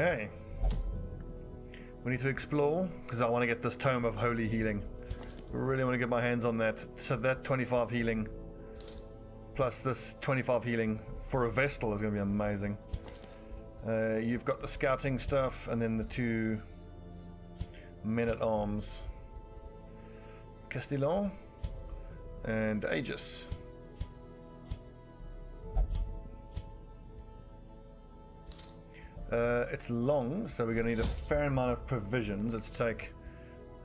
Okay. We need to explore, because I want to get this Tome of Holy Healing. Really want to get my hands on that. So that 25 healing, plus this 25 healing for a Vestal is going to be amazing. You've got the scouting stuff, and then the 2 men-at-arms. Castillon and Aegis. It's long, so we're going to need a fair amount of provisions. Let's take...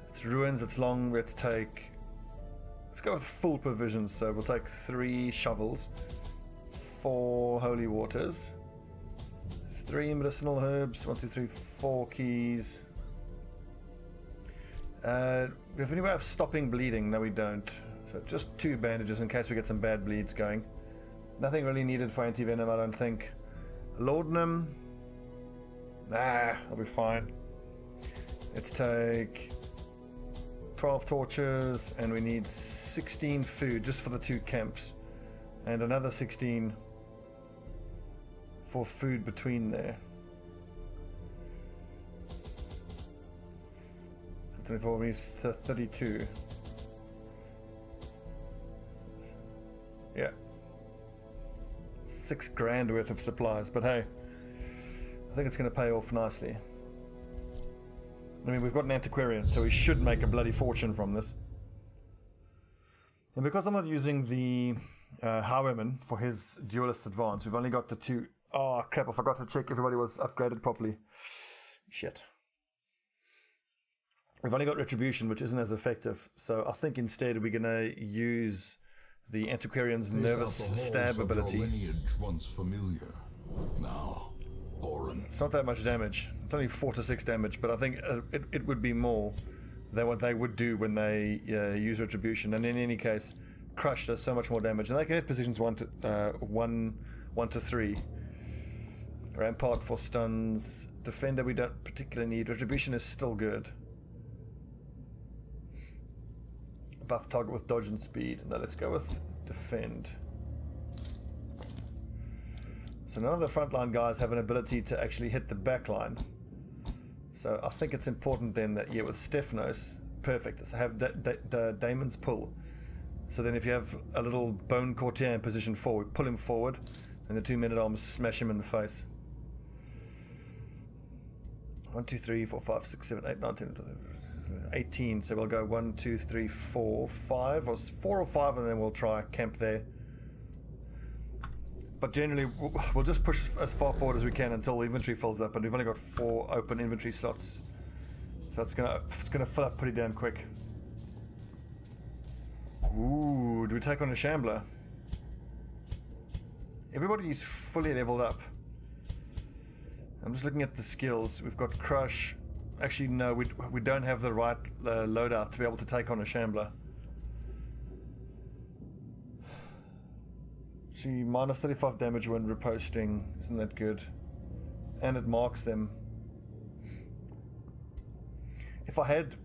It's ruins, it's long, let's go with full provisions. So we'll take 3 shovels, 4 holy waters, 3 medicinal herbs, 1, 2, 3, 4 keys. If we have stopping bleeding, no we don't. So just 2 bandages in case we get some bad bleeds going. Nothing really needed for anti-venom, I don't think. Laudanum. Nah, I'll be fine. Let's take 12 torches, and we need 16 food just for the 2 camps. And another 16 for food between there. 24 means 32. Yeah. 6 grand worth of supplies, but hey, I think it's going to pay off nicely. I mean, we've got an antiquarian, so we should make a bloody fortune from this. And because I'm not using the Highwayman for his Duelist Advance, we've only got the 2... Oh, crap, I forgot to check everybody was upgraded properly. Shit. We've only got Retribution, which isn't as effective, so I think instead we're going to use the Antiquarian's Nervous Stab ability. Lineage once familiar. Now, foreign. It's not that much damage. It's only 4 to 6 damage, but I think it would be more than what they would do when they use Retribution. And in any case, Crush does so much more damage, and they can hit positions 1 to 3. Rampart for stuns. Defender we don't particularly need. Retribution is still good. Buff target with dodge and speed. Now let's go with defend. So none of the frontline guys have an ability to actually hit the back line. So I think it's important then that, yeah, with Stephanos, perfect. So have Damon's pull. So then if you have a little bone courtier in position forward, pull him forward, and the 2 men-at-arms smash him in the face. 1, 2, 3, 4, 5, 6, 7, 8, 9, 10, 18, so we'll go 1, 2, 3, 4, 5, or 4 or 5, and then we'll try camp there. But generally, we'll just push as far forward as we can until the inventory fills up, and we've only got 4 open inventory slots, so it's gonna fill up pretty damn quick. Ooh, do we take on a Shambler? Everybody's fully leveled up. I'm just looking at the skills. We've got Crush. Actually, no, we don't have the right loadout to be able to take on a Shambler. See, minus 35 damage when reposting. Isn't that good? And it marks them. If I had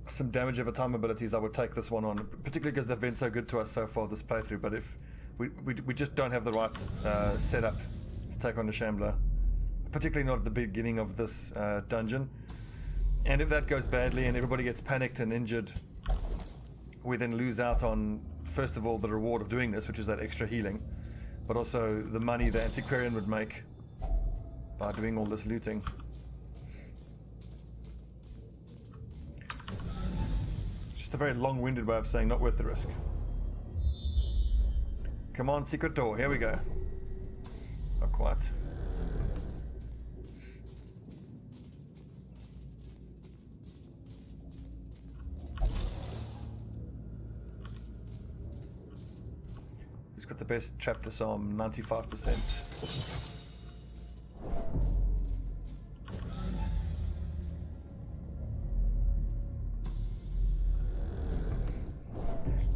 some damage over time abilities, I would take this one on, particularly because they've been so good to us so far this playthrough. But if we just don't have the right setup to take on the Shambler, particularly not at the beginning of this dungeon. And if that goes badly and everybody gets panicked and injured, we then lose out on, first of all, the reward of doing this, which is that extra healing, but also the money the Antiquarian would make by doing all this looting. Just a very long-winded way of saying not worth the risk. Come on, secret door, here we go. Not quite. He's got the best trap disarm, 95%.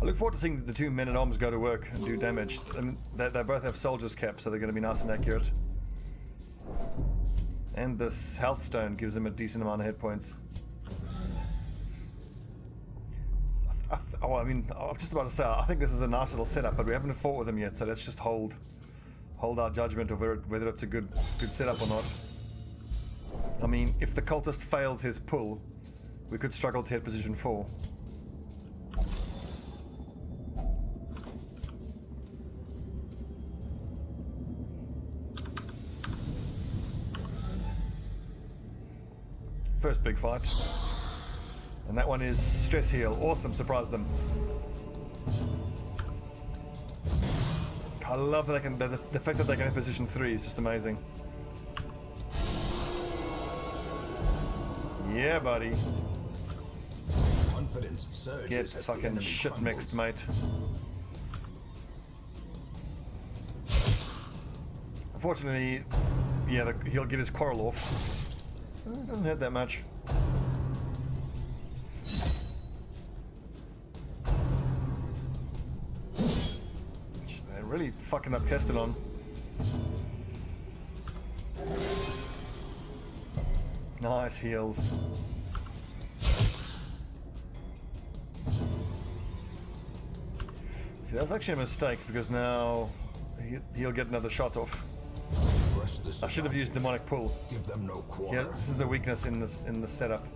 I look forward to seeing the 2 men-at-arms go to work and do damage. And they both have soldier's caps, so they're going to be nice and accurate. And this health stone gives them a decent amount of hit points. I mean, I was just about to say, I think this is a nice little setup, but we haven't fought with them yet, so let's just hold our judgment of whether it's a good setup or not. I mean, if the cultist fails his pull, we could struggle to hit position 4. First big fight. And that one is stress heal. Awesome, surprise them. I love that they can, the fact that they can hit position 3 is just amazing. Yeah, buddy. Confidence surges. Get as the fucking enemy shit crumbles. mixed, mate. Unfortunately, yeah, he'll get his quarrel off. Doesn't hurt that much. They're really fucking up Castellon. Nice heals. See, that's actually a mistake because now he'll get another shot off. Press this I should have used demonic pull. Give them no quarter. Yeah, this is the weakness in this setup.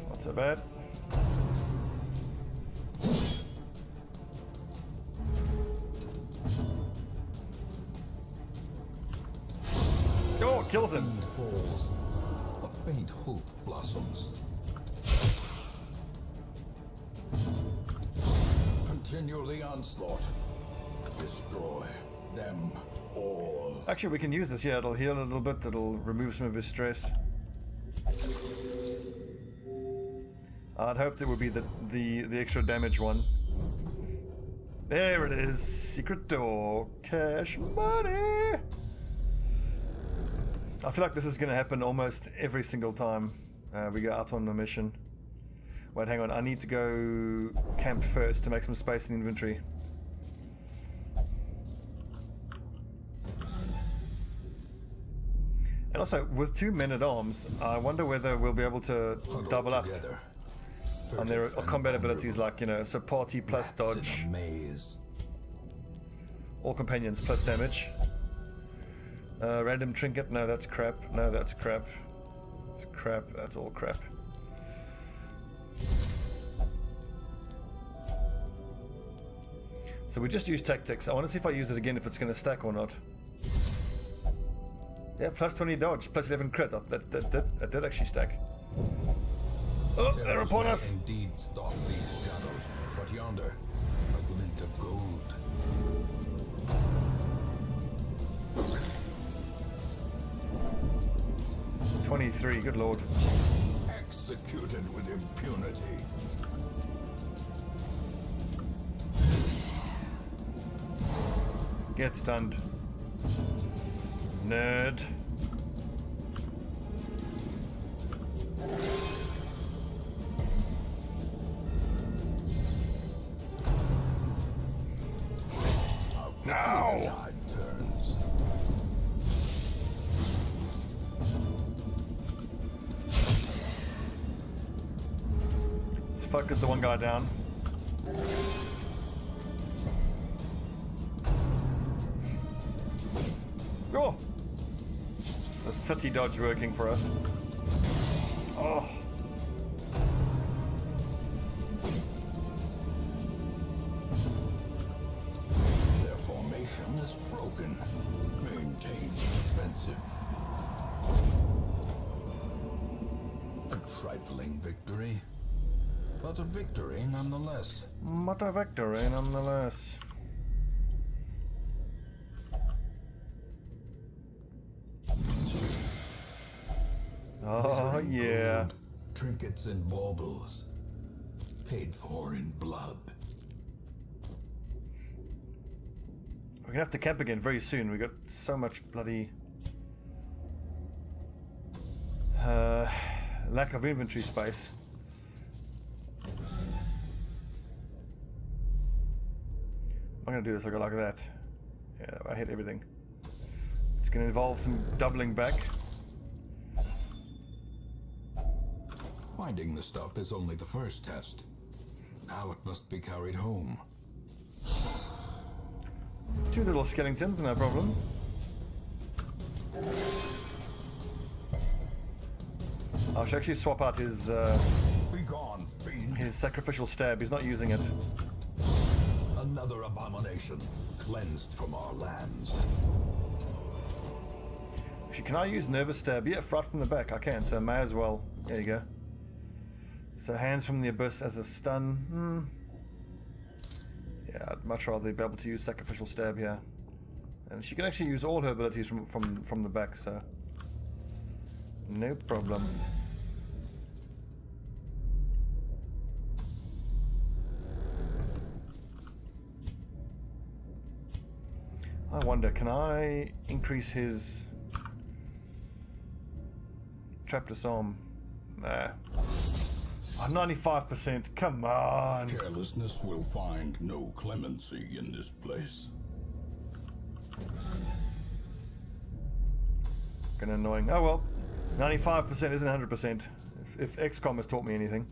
Not so bad. Oh, kills him. Wind falls. A faint hope blossoms. Continue the onslaught. Destroy them all. Actually, we can use this. Yeah, it'll heal a little bit. It'll remove some of his stress. I'd hoped it would be the extra damage one. There it is. Secret door. Cash money. I feel like this is going to happen almost every single time we go out on a mission. Wait, hang on. I need to go camp first to make some space in inventory. And also, with 2 men-at-arms, I wonder whether we'll be able to double up Together. on their Furtive and combat abilities, vulnerable. like, you know, so party plus Rats in a dodge, maze. all companions plus damage. Random trinket, no, that's crap. No, that's crap. It's crap, that's all crap. So we just use tactics. I want to see if I use it again, if it's going to stack or not. Yeah, plus 20 dodge, plus 11 crit. That did actually stack. Oh, they're Terrors upon may us! Indeed stalk these shadows, but yonder, a glint of gold. 23, good lord. Executed with impunity. Get stunned. Nerd. How quickly the tide turns. Let's focus the one guy down. Oh! It's the 30 dodge working for us. Oh! Their formation is broken. Maintain defensive. A trifling victory, but a victory nonetheless. What a victory nonetheless. Oh, Glittering yeah. gold, trinkets and baubles, paid for in blood. We're gonna have to camp again very soon. We got so much bloody lack of inventory space. I'm gonna do this. I go like that. Yeah, I hit everything. It's gonna involve some doubling back. Finding the stuff is only the first test. Now it must be carried home. 2 little skeletons, no problem. I should actually swap out his Begone, fiend. his sacrificial stab. He's not using it. Another abomination cleansed from our lands. Actually, can I use nervous stab? Yeah, right from the back. I can, so may as well. There you go. So hands from the abyss as a stun. Yeah, I'd much rather be able to use sacrificial stab here. And she can actually use all her abilities from the back, so no problem. I wonder, can I increase his trap disarm? Nah. Oh, 95%, come on! Carelessness will find no clemency in this place. Kinda annoying. Oh well, 95% isn't 100%, if XCOM has taught me anything.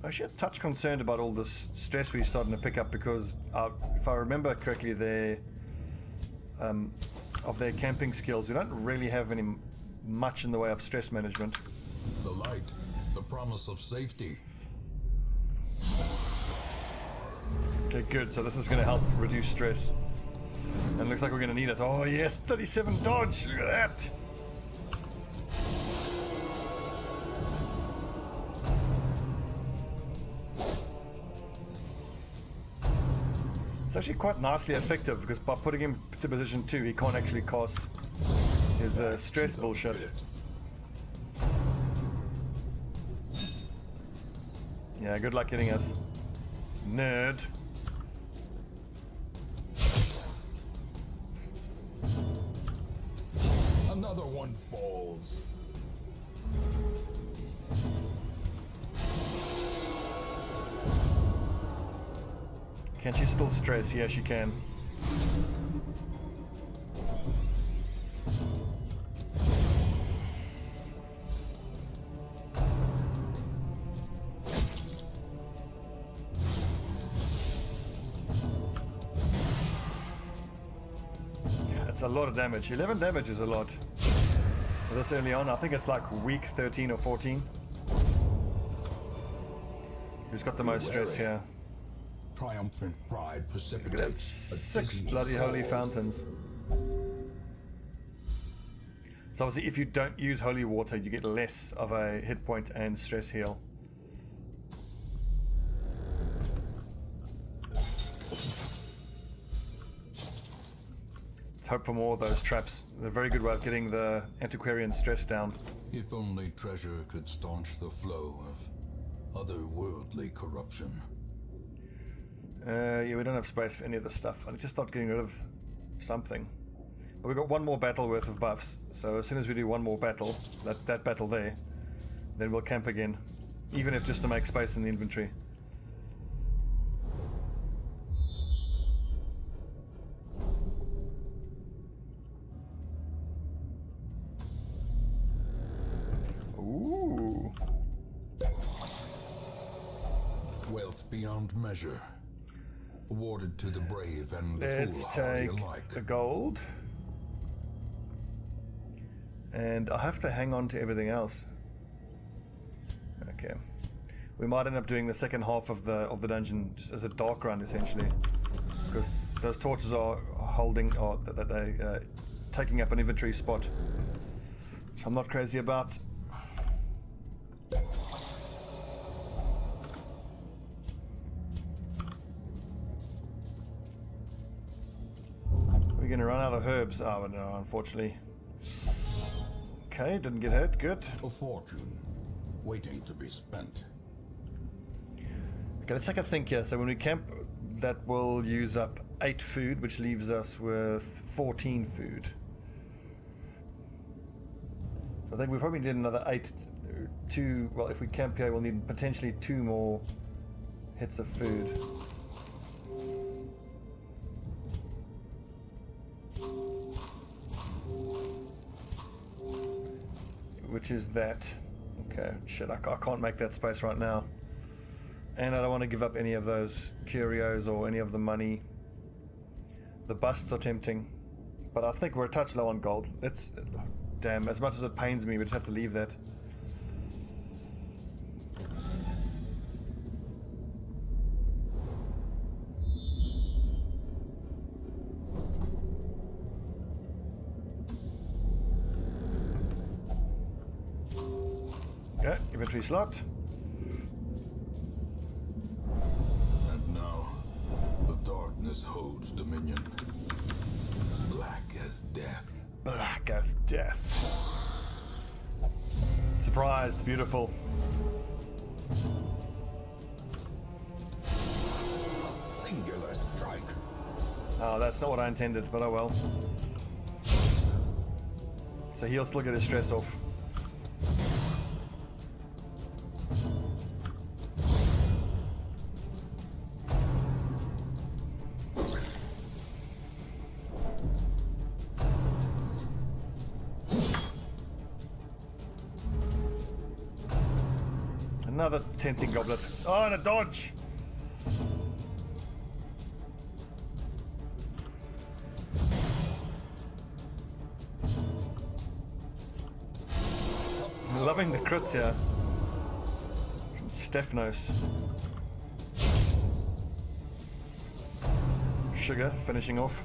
I'm actually a touch concerned about all this stress we're starting to pick up because if I remember correctly, of their camping skills, we don't really have much in the way of stress management. The light, the promise of safety. Okay, good. So this is going to help reduce stress. And it looks like we're going to need it. Oh yes, 37 dodge. Look at that. It's actually quite nicely effective because by putting him to position 2, he can't actually cast his stress bullshit. Yeah, good luck hitting us, nerd. Another one falls. Can she still stress? Yeah, she can. That's a lot of damage. 11 damage is a lot. This early on, I think it's like week 13 or 14. Who's got the most stress here? Triumphant pride precipitates. That's 6 bloody holy fountains. So obviously if you don't use holy water, you get less of a hit point and stress heal. Let's hope for more of those traps. They're a very good way of getting the antiquarian stress down. If only treasure could staunch the flow of otherworldly corruption. Yeah, we don't have space for any of this stuff. I need to start getting rid of something. But we've got one more battle worth of buffs, so as soon as we do one more battle, that battle there, then we'll camp again. Even if just to make space in the inventory. Ooh. Wealth beyond measure. Awarded to the brave and the Let's foolhardy take alike. the gold. And I have to hang on to everything else. Okay. We might end up doing the second half of the dungeon just as a dark run essentially. Because those torches are holding or they taking up an inventory spot. Which I'm not crazy about. We're gonna run out of herbs. Oh no, unfortunately. Okay, didn't get hurt, good. A fortune waiting to be spent. Okay, let's take a think here. So when we camp, that will use up 8 food, which leaves us with 14 food. So I think we probably need another 8. Well, if we camp here, we'll need potentially 2 more hits of food. which is that. Okay, shit, I can't make that space right now. And I don't want to give up any of those curios or any of the money. The busts are tempting, but I think we're a touch low on gold. Let's... Damn, as much as it pains me, we just have to leave that. Okay, inventory slot. And now, the darkness holds dominion. Black as death. Black as death. Surprised, beautiful. A singular strike. Oh, that's not what I intended, but oh well. So he'll still get his stress off. Another tempting goblet. Oh, and a dodge! I'm loving the crits here. From Stephanos. Sugar finishing off.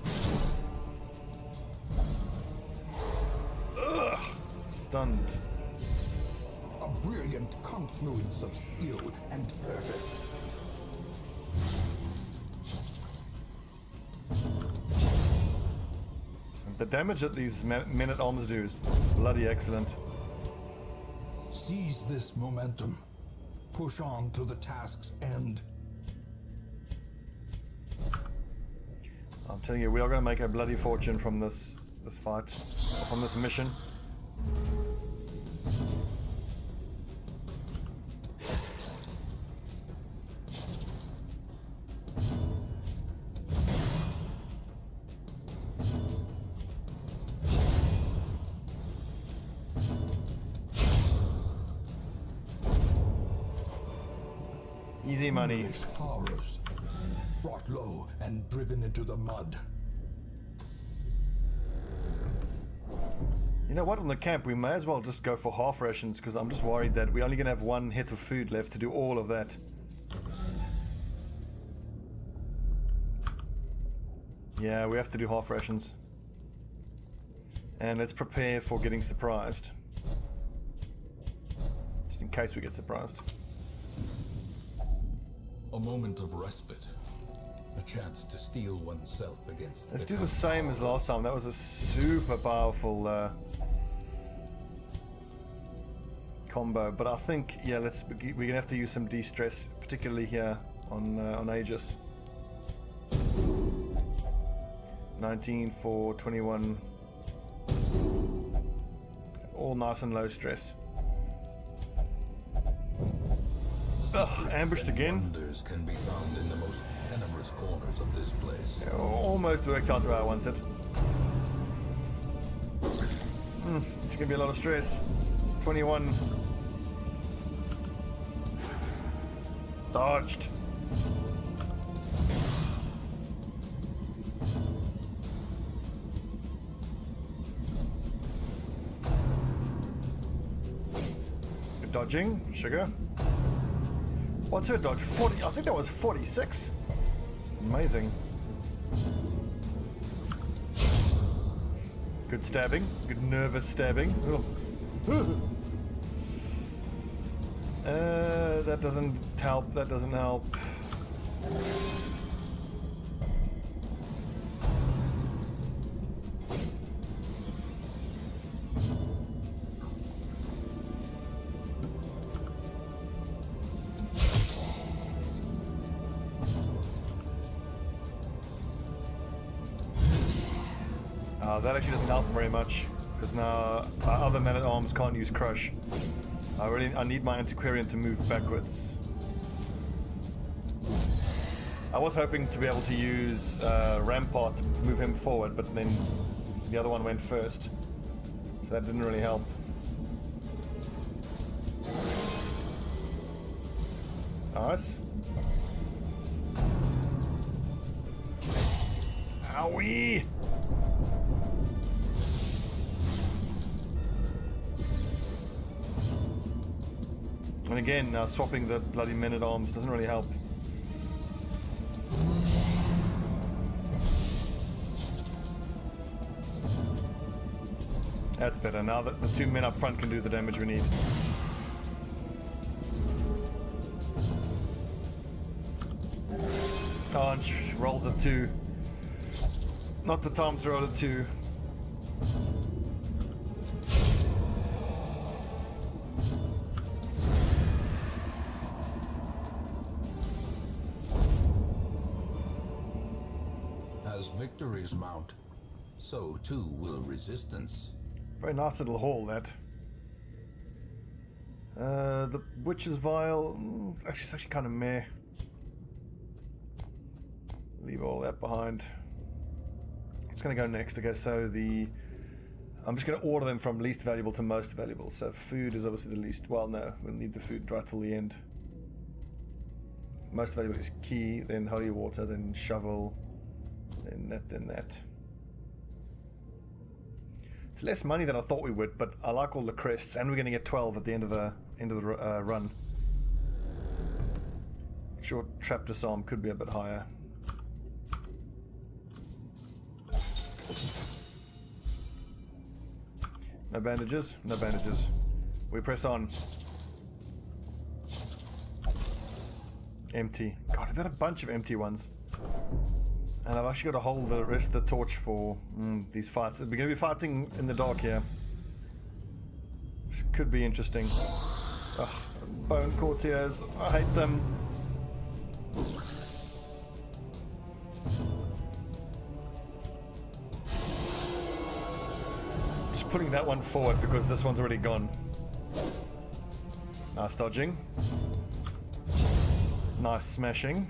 Ugh! Stunned. A brilliant confluence of skill and purpose. The damage that these men-at-arms do is bloody excellent. Seize this momentum. Push on to the task's end. I'm telling you, we are going to make a bloody fortune from this fight, from this mission. Easy money. English horrors, brought low and driven into the mud. You know what, in the camp we may as well just go for half rations, because I'm just worried that we're only going to have one hit of food left to do all of that. Yeah, we have to do half rations. And let's prepare for getting surprised. Just in case we get surprised. A moment of respite. A chance to steel oneself against. Let's do the same as last time. That was a super powerful combo. But I think, yeah, we're gonna have to use some de-stress, particularly here on Aegis. 19 for 21. All nice and low stress. Ugh, ambushed again. Wonders can be found in the most tenebrous corners of this place. Yeah, almost worked out the way I wanted. It's gonna be a lot of stress. 21. Dodged. Good dodging, sugar. What's her dodge? 40. I think that was 46. Amazing. Good stabbing. Good nervous stabbing. That doesn't help. That doesn't help. That actually doesn't help very much, because now our other men-at-arms can't use crush. I need my antiquarian to move backwards. I was hoping to be able to use Rampart to move him forward, but then the other one went first, so that didn't really help. Nice. Owie! And again, swapping the bloody men-at-arms doesn't really help. That's better. Now that the 2 men up front can do the damage we need. Oh, and rolls a 2. Not the time to roll a 2. As victories mount, so too will resistance. Very nice little haul, that. The Witch's Vial... Actually, it's actually kind of meh. Leave all that behind. It's going to go next. Okay, so the... I'm just going to order them from least valuable to most valuable. So food is obviously the least... Well, no. We'll need the food right till the end. Most valuable is key, then holy water, then shovel, then that, then that. It's less money than I thought we would, but I like all the crests, and we're going to get 12 at the end of the run. Sure, trap disarm could be a bit higher. No bandages? No bandages. We press on. Empty. God, I've got a bunch of empty ones. And I've actually got to hold the rest of the torch for these fights. We're going to be fighting in the dark here. Which could be interesting. Ugh, bone courtiers. I hate them. Just putting that one forward because this one's already gone. Nice dodging. Nice smashing.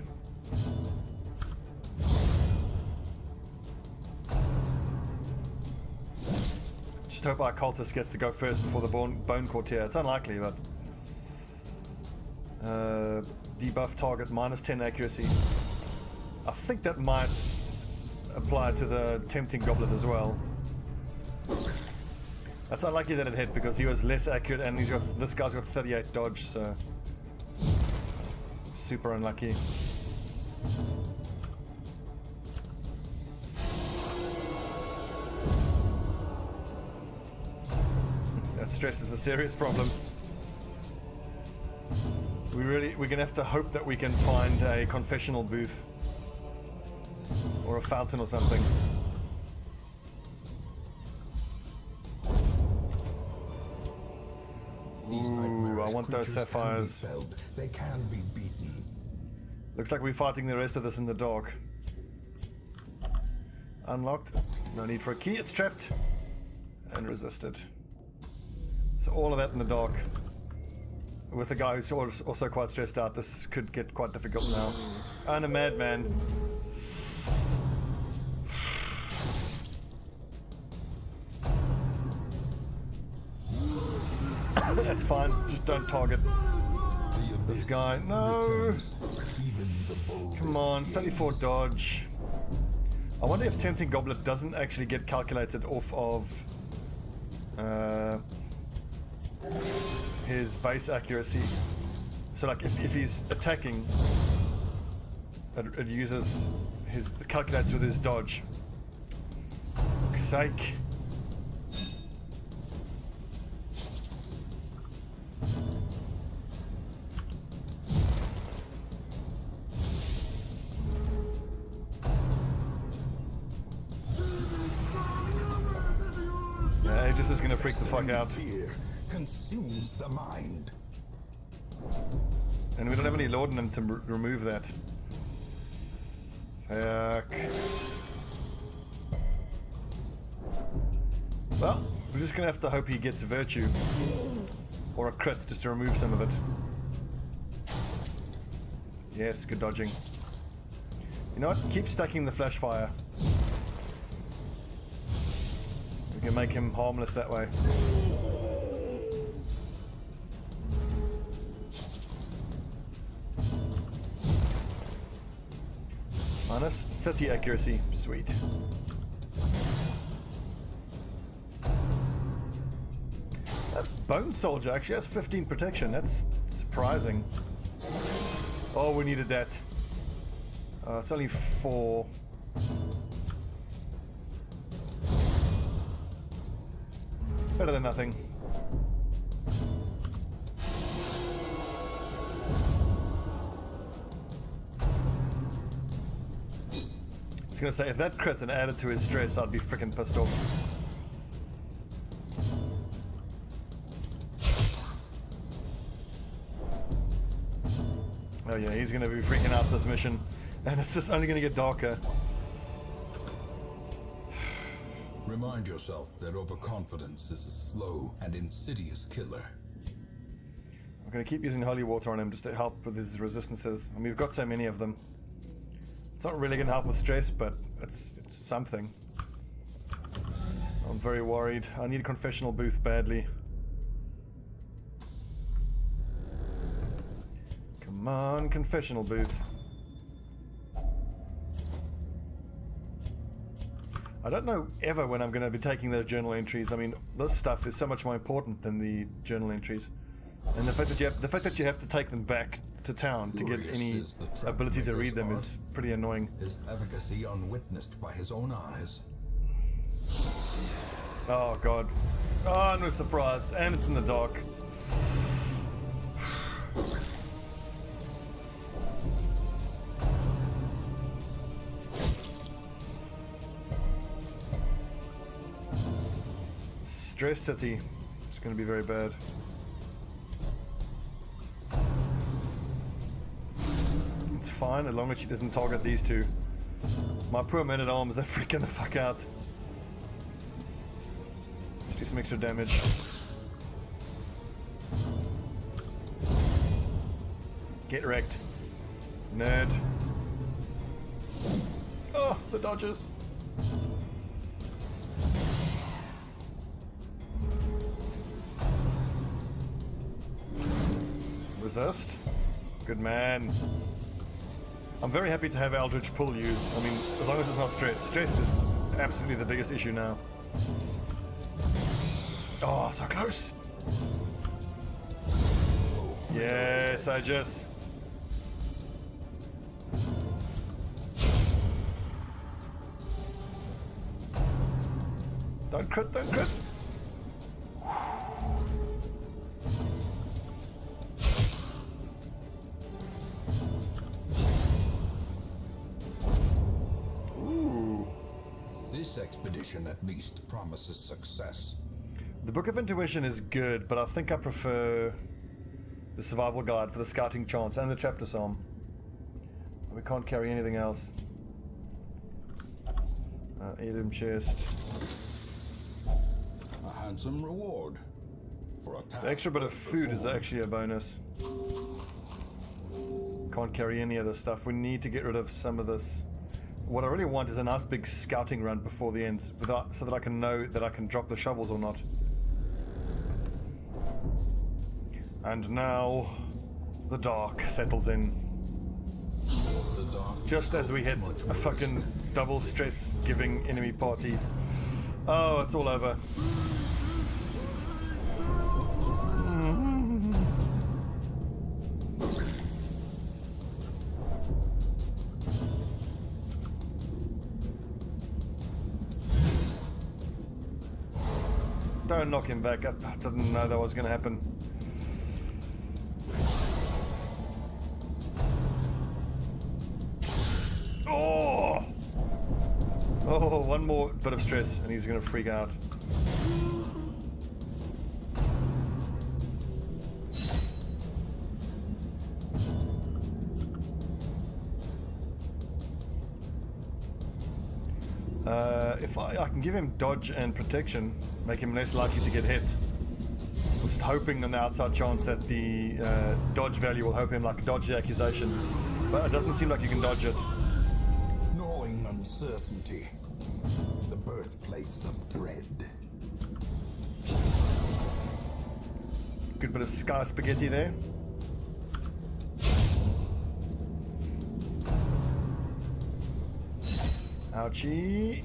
Just hope our cultist gets to go first before the bone courtier. It's unlikely, but debuff target -10 accuracy. I think that might apply to the tempting goblet as well. That's unlikely that it hit because he was less accurate, and this guy's got 38 dodge, so super unlucky. That stress is a serious problem. We're gonna have to hope that we can find a confessional booth or a fountain or something. Ooh, I want those sapphires. They can be beaten. Looks like we're fighting the rest of this in the dark. Unlocked. No need for a key. It's trapped. And resisted. So all of that in the dark. With the guy who's also quite stressed out, this could get quite difficult now. And a madman. That's fine. Just don't target this guy. No! Come on, 34 dodge. I wonder if Tempting Goblet doesn't actually get calculated off of his base accuracy. So like if he's attacking, it uses it calculates with his dodge. Fuck's sake. Yeah, Aegis is gonna freak the fuck out. Fear consumes the mind. And we don't have any laudanum to remove that. Fuck. Well, we're just gonna have to hope he gets a virtue. Or a crit just to remove some of it. Yes, good dodging. You know what? Keep stacking the flash fire. We can make him harmless that way. Minus 30 accuracy. Sweet. That Bone Soldier actually has 15 protection. That's surprising. Oh, we needed that. It's only 4. Better than nothing. I was gonna say, if that crit and added to his stress, I'd be freaking pissed off. Oh yeah, he's gonna be freaking out this mission, and it's just only gonna get darker. Remind yourself that overconfidence is a slow and insidious killer. I'm gonna keep using holy water on him just to help with his resistances. I mean, we've got so many of them. It's not really gonna help with stress, but it's something. I'm very worried. I need a confessional booth badly. Come on, confessional booth. I don't know ever when I'm going to be taking those journal entries. I mean, this stuff is so much more important than the journal entries, and the fact that you have to take them back to town to get any ability to read them is pretty annoying. His efficacy unwitnessed by his own eyes. Oh god! Oh, I was surprised, and it's in the dark. Stress City. It's going to be very bad. It's fine as long as she doesn't target these two. My poor men-at-arms, they're freaking the fuck out. Let's do some extra damage. Get wrecked. Nerd. Oh, the dodges. Resist. Good man. I'm very happy to have Eldritch Pull use. I mean, as long as it's not stress. Stress is absolutely the biggest issue now. Oh, so close. Yes, I just... Don't crit, don't crit. This expedition at least promises success. The Book of Intuition is good, but I think I prefer the Survival Guide for the Scouting Chance and the Chapter Psalm. We can't carry anything else. Heirloom chest. A handsome reward for a task. The extra bit of food is actually a bonus. Can't carry any other stuff. We need to get rid of some of this. What I really want is a nice big scouting run before the end, so that I can know that I can drop the shovels or not. And now, the dark settles in. Just as we hit a fucking double stress giving enemy party. Oh, it's all over. Don't knock him back. I didn't know that was going to happen. Oh! Oh, one more bit of stress and he's going to freak out. If I can give him dodge and protection, make him less likely to get hit. Just hoping on the outside chance that the dodge value will help him, like dodge the accusation. But it doesn't seem like you can dodge it. Knowing uncertainty, the birthplace of dread. Good bit of sky spaghetti there. Ouchie.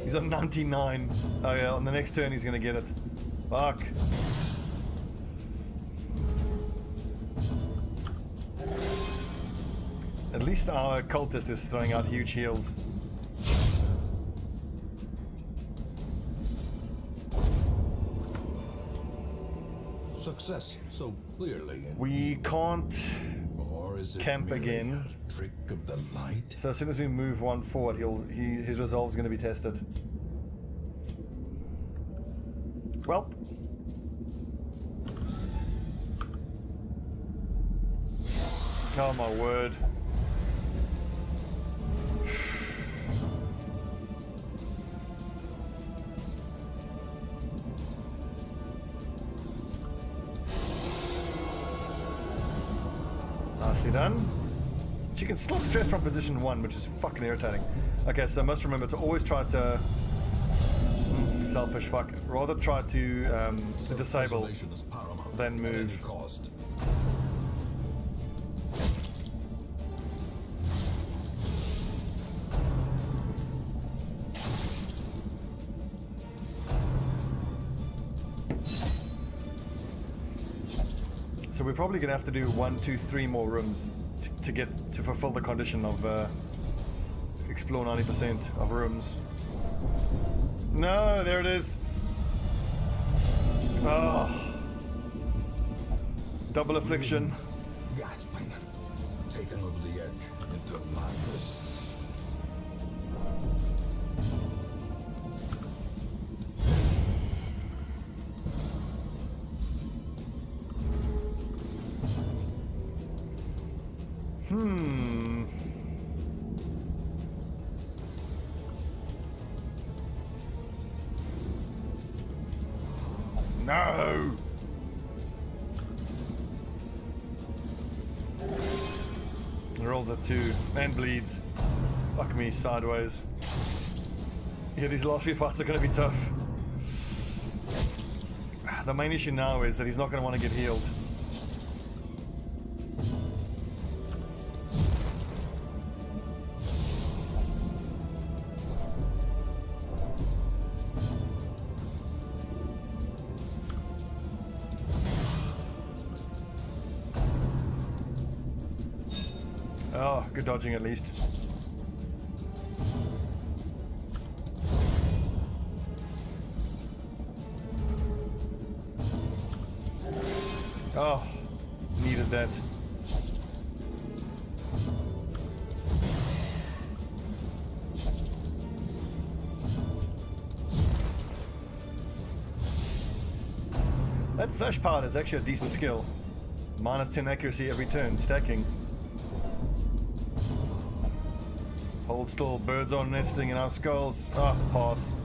He's on 99. Oh yeah, on the next turn he's gonna get it. Fuck. At least our cultist is throwing out huge heals. Success so clearly. We can't Or is it camp merely again. a trick of the light? So as soon as we move one forward, his resolve's going to be tested. Well. Oh my word. Nicely done. She can still stress from position 1, which is fucking irritating. Okay, so I must remember to always try to... selfish fuck. Rather try to disable than move. So we're probably gonna have to do 1, 2, 3 more rooms to fulfill the condition of explore 90% of rooms. No, there it is. Oh, double affliction. Gasping, taken over the edge into madness. No! He rolls a 2 and bleeds. Fuck me, sideways. Yeah, these last few fights are going to be tough. The main issue now is that he's not going to want to get healed. Oh, good dodging at least. Oh, needed that. That flash powder is actually a decent skill. Minus 10 accuracy every turn, stacking. Hold still, birds are nesting in our skulls. Ah, pass.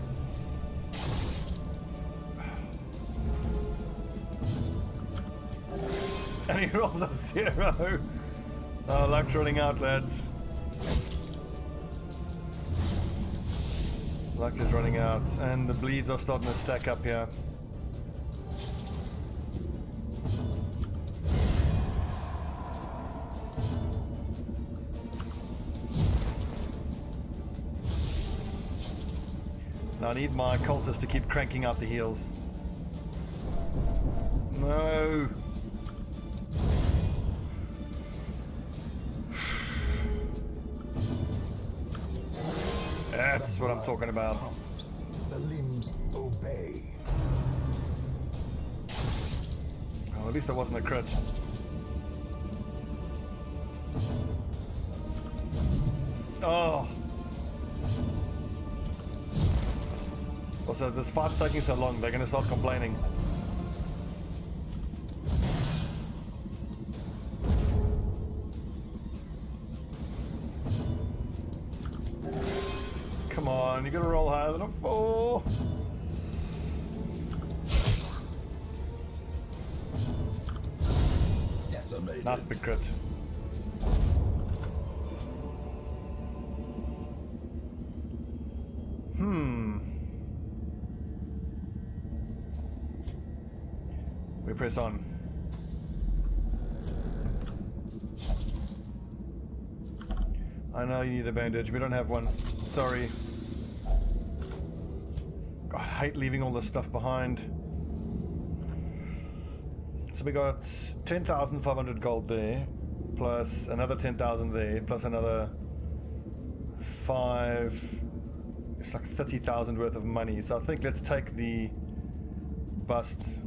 And he rolls a 0. Oh, luck's running out, lads. Luck is running out, and the bleeds are starting to stack up here. I need my cultist to keep cranking out the heals. No. That's what I'm talking about. The limbs obey. Oh, at least that wasn't a crit. Oh. Also, this fight's taking so long, they're gonna start complaining. Come on, you gotta roll higher than a 4. Decimated. Nice big crit. We press on. I know you need a bandage. We don't have one. Sorry. God, I hate leaving all this stuff behind. So we got 10,500 gold there, plus another 10,000 there, plus another 5. It's like 30,000 worth of money. So I think let's take the busts.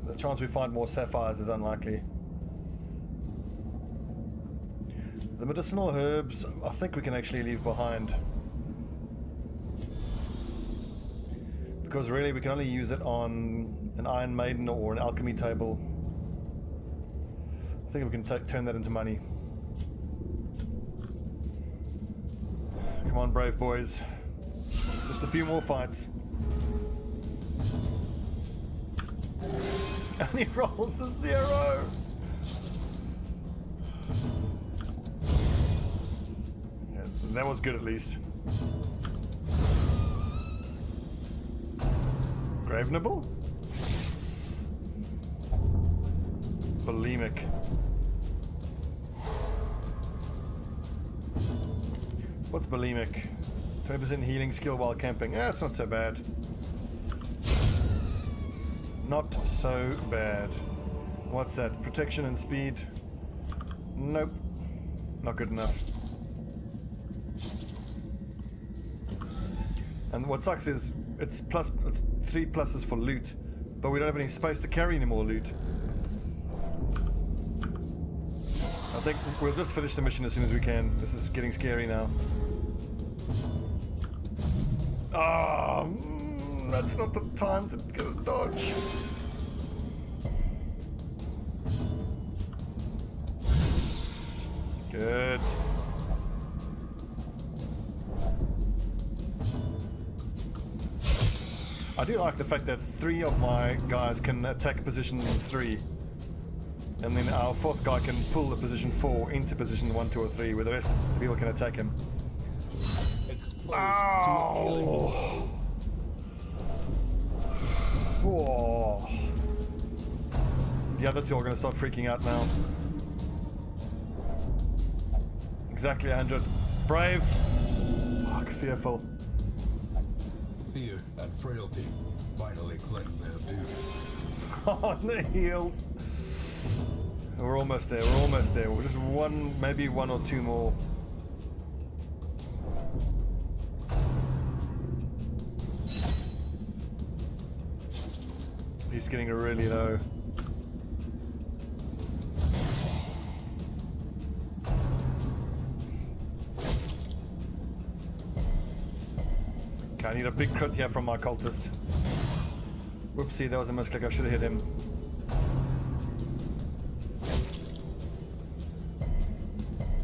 The chance we find more sapphires is unlikely. The medicinal herbs, I think we can actually leave behind. Because really we can only use it on an Iron Maiden or an alchemy table. I think we can turn that into money. Come on, brave boys. Just a few more fights. And he rolls a 0! Yeah, that was good at least. Grave nibble? Bulimic. What's bulimic? 20% healing skill while camping. Yeah, it's not so bad. Not so bad. What's that? Protection and speed? Nope. Not good enough. And what sucks is it's 3 pluses for loot, but we don't have any space to carry any more loot. I think we'll just finish the mission as soon as we can. This is getting scary now. Ah, that's not the time to get a dodge. Good. I do like the fact that 3 of my guys can attack position 3. And then our 4th guy can pull the position 4 into position 1, 2, or 3, where the rest of the people can attack him. Ow! Oh. The other 2 are going to start freaking out now. Exactly 100. Brave. Fuck, fearful. Fear and frailty finally claim their due. On the heels. We're almost there. We're almost there. We're just one, maybe 1 or 2 more. He's getting really low. Okay, I need a big crit here from my cultist. Whoopsie, that was a misclick. I should have hit him.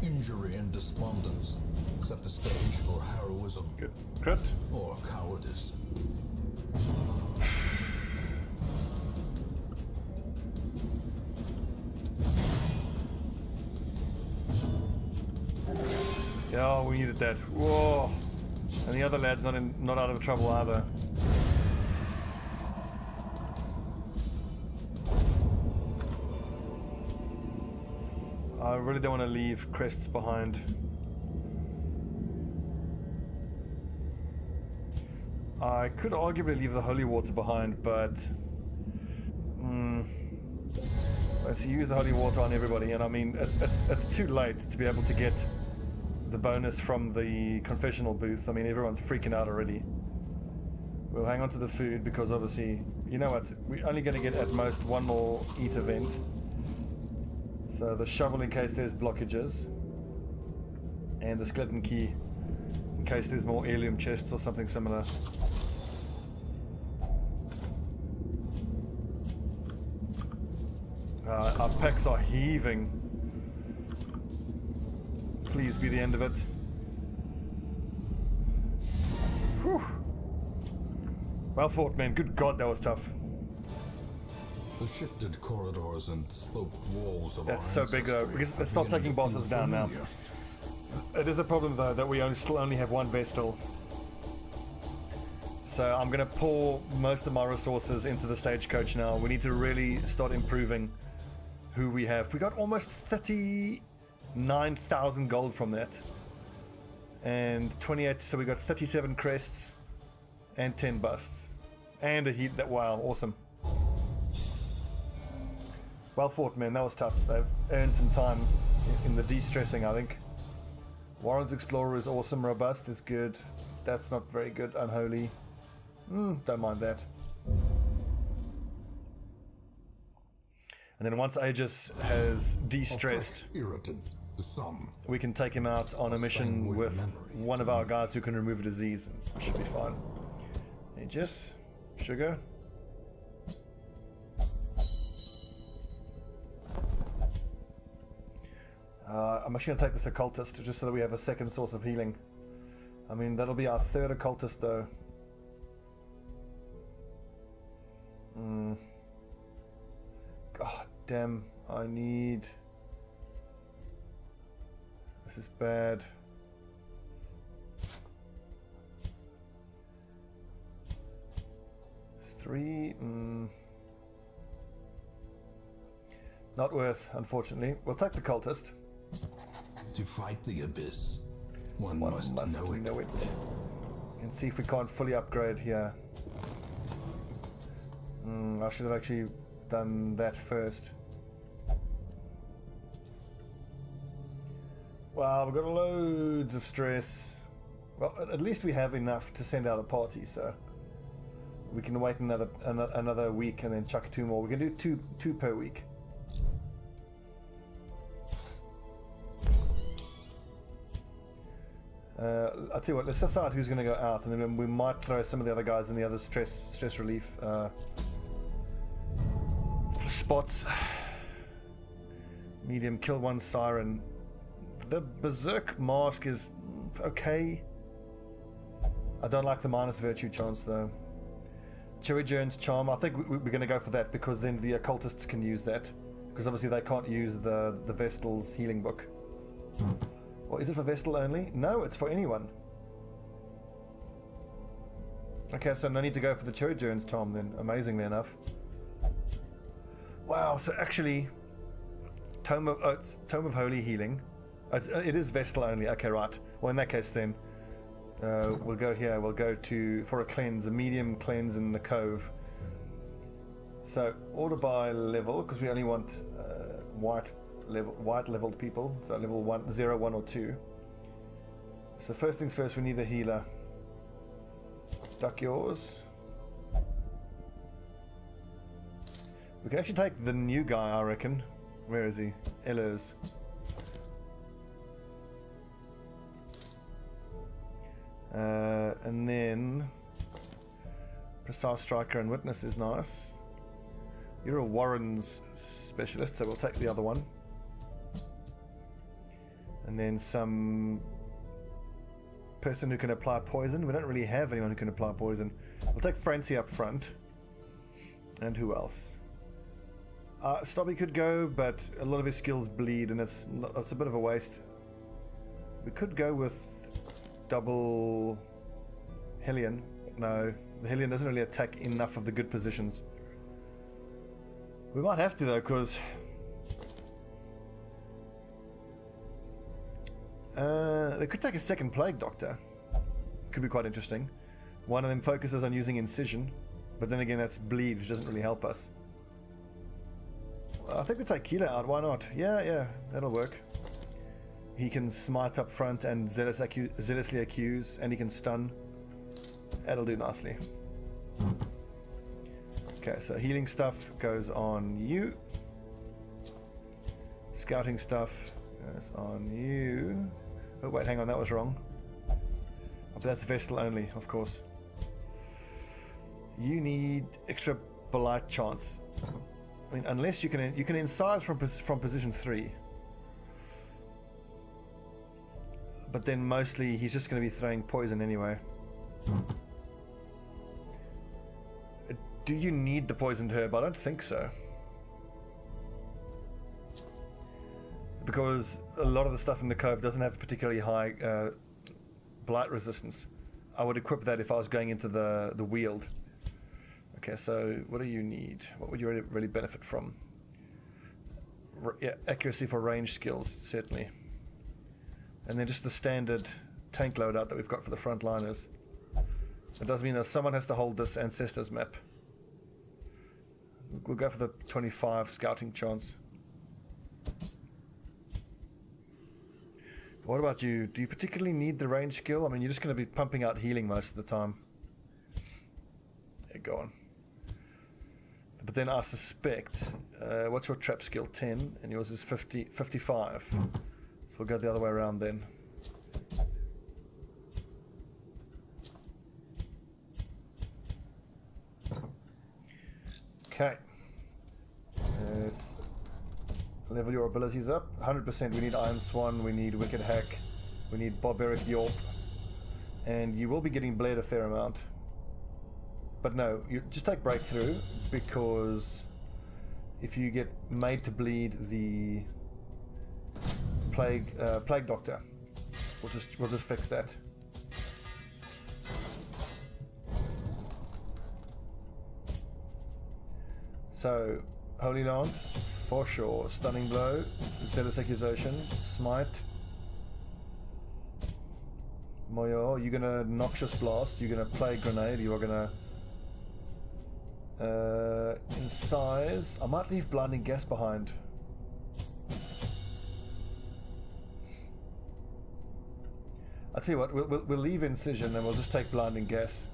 Injury and despondence set the stage for heroism. Good. Crit. Or cowardice. Yeah, we needed that. Whoa. And the other lad's not out of trouble either. I really don't want to leave crests behind. I could arguably leave the holy water behind, but let's use the holy water on everybody. And I mean, it's too late to be able to get the bonus from the confessional booth. I mean, everyone's freaking out already. We'll hang on to the food because obviously, you know what, we're only going to get at most 1 more eat event. So the shovel in case there's blockages, and the skeleton key in case there's more heirloom chests or something similar. Our packs are heaving. Please be the end of it. Whew. Well fought, man. Good God, that was tough. The shifted corridors and sloped walls of That's so big though. Let's start taking bosses down now. It is a problem though that we still only have 1 Vestal. So I'm going to pour most of my resources into the stagecoach now. We need to really start improving who we have. We got almost 39,000 gold from that. And 28, so we got 37 crests and 10 busts. And a heat that, wow, awesome. Well fought, man, that was tough. They've earned some time in the de-stressing, I think. Warren's Explorer is awesome, Robust is good. That's not very good, Unholy. Don't mind that. And then once Aegis has de-stressed, irritant, the sum. we can take him out on a mission with one of our guys who can remove a disease. And should be fine. Aegis, sugar. I'm actually going to take this occultist just so that we have a second source of healing. I mean, that'll be our third occultist though. God damn, I need... This is bad. It's 3... Not worth, unfortunately. We'll take the cultist. To fight the abyss, one must know it. And see if we can't fully upgrade here. I should have actually done that first. Wow, we've got loads of stress. Well, at least we have enough to send out a party, so we can wait another week and then chuck 2 more. We can do two per week. I'll tell you what, let's decide who's going to go out, and then we might throw some of the other guys in the other stress relief spots. Medium, kill 1 siren. The Berserk mask is okay. I don't like the minus virtue chance though. Cherry Jones charm, I think we're going to go for that, because then the occultists can use that, because obviously they can't use the Vestal's healing book. Well, is it for Vestal only? No, it's for anyone. Okay, so no need to go for the Cherry Jones charm then, amazingly enough. Wow, so actually, Tome of Holy Healing. It is Vestal only. Okay, right. Well, in that case, then we'll go here. We'll go for a cleanse, a medium cleanse in the Cove. So order by level, because we only want white leveled people. So level 1, 0, 1, or 2. So first things first, we need a healer. Duck yours. We can actually take the new guy, I reckon. Where is he? Ellers. And then Precise Striker and Witness is nice. You're a Warren's specialist, so we'll take the other one. And then some person who can apply poison. We don't really have anyone who can apply poison. We'll take Francie up front. And who else? Stobbie could go, but a lot of his skills bleed, and it's a bit of a waste. We could go with double Hellion. No, the Hellion doesn't really attack enough of the good positions. We might have to though, because they could take a second Plague Doctor. Could be quite interesting. One of them focuses on using Incision, but then again that's bleed, which doesn't really help us. I think we'll take Keeler out, why not? Yeah, that'll work. He can smite up front and zealously accuse, and he can stun. That'll do nicely. Okay, so healing stuff goes on you. Scouting stuff goes on you. Oh wait, hang on, that was wrong. Oh, but that's Vestal only, of course. You need extra Blight chance. I mean, unless you can incise from position 3. But then mostly he's just going to be throwing poison anyway. Do you need the poisoned herb? I don't think so. Because a lot of the stuff in the Cove doesn't have particularly high blight resistance. I would equip that if I was going into the Weald. Okay, so what do you need? What would you really benefit from? Yeah, accuracy for range skills, certainly. And then just the standard tank loadout that we've got for the frontliners. It does mean that someone has to hold this Ancestors map. We'll go for the 25 scouting chance. What about you? Do you particularly need the range skill? I mean, you're just going to be pumping out healing most of the time. Yeah, go on. But then I suspect, what's your trap skill? 10, and yours is 55. So we'll go the other way around then. Okay. Let's level your abilities up. 100% we need Iron Swan, we need Wicked Hack, we need Barbaric Yorp, and you will be getting bled a fair amount. But no, you just take Breakthrough, because if you get made to bleed the Plague Doctor, we'll just fix that. So, Holy Lance, for sure. Stunning Blow, Zealous Accusation, Smite. Moyo, you're gonna Noxious Blast, you're gonna Plague Grenade, you are gonna... in size, I might leave Blinding Gas behind. I'll tell you what, we'll leave Incision and we'll just take Blinding Gas.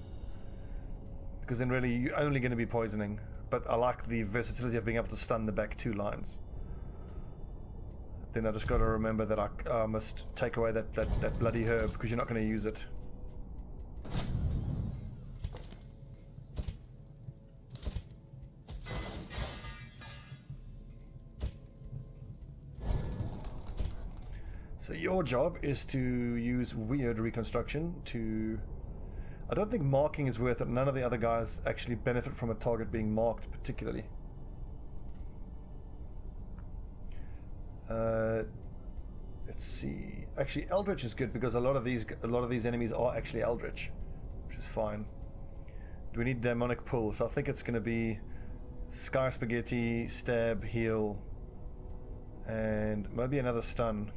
Because then really you're only going to be poisoning. But I like the versatility of being able to stun the back 2 lines. Then I just got to remember that I must take away that bloody herb, because you're not going to use it. So your job is to use weird reconstruction to... I don't think marking is worth it. None of the other guys actually benefit from a target being marked particularly. Let's see. Actually, Eldritch is good because a lot of these enemies are actually Eldritch, which is fine. Do we need Demonic Pull? So I think it's going to be Sky Spaghetti, Stab, Heal, and maybe another Stun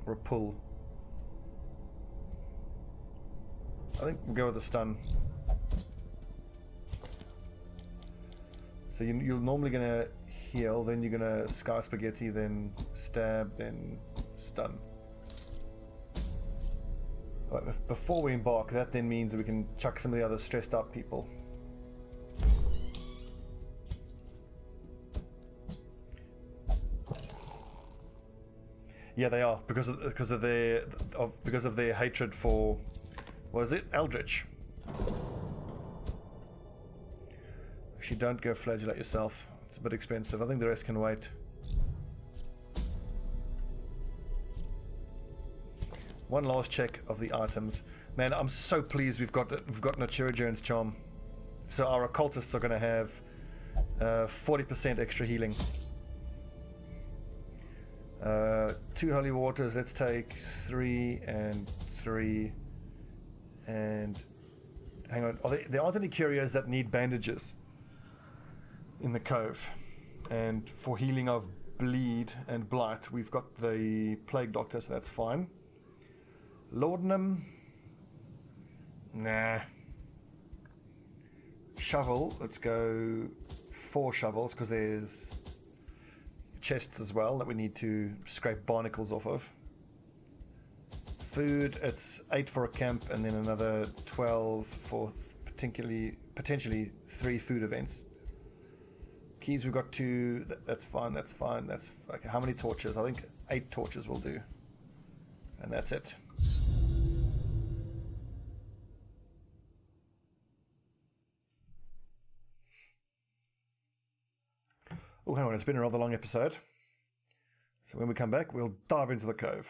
or a Pull. I think we'll go with the Stun. So you're normally going to heal, then you're going to Sky Spaghetti, then Stab, then Stun. Right, before we embark, that then means that we can chuck some of the other stressed out people. Yeah, they are, because of their hatred for... What is it? Eldritch. Actually, don't go flagellate yourself. It's a bit expensive. I think the rest can wait. One last check of the items. Man, I'm so pleased we've got Natura Jones Charm. So our occultists are going to have 40% extra healing. 2 holy waters. Let's take 3 and 3. And hang on, there aren't any curios that need bandages in the cove. And for healing of bleed and blight, we've got the Plague Doctor, so that's fine. Laudanum, nah. Shovel, let's go 4 shovels because there's chests as well that we need to scrape barnacles off of. Food, it's 8 for a camp and then another 12 for potentially 3 food events. Keys, we've got 2. That's fine. Okay, how many torches? I think 8 torches will do. And that's it. Oh, hang on, it's been a rather long episode. So when we come back, we'll dive into the cove.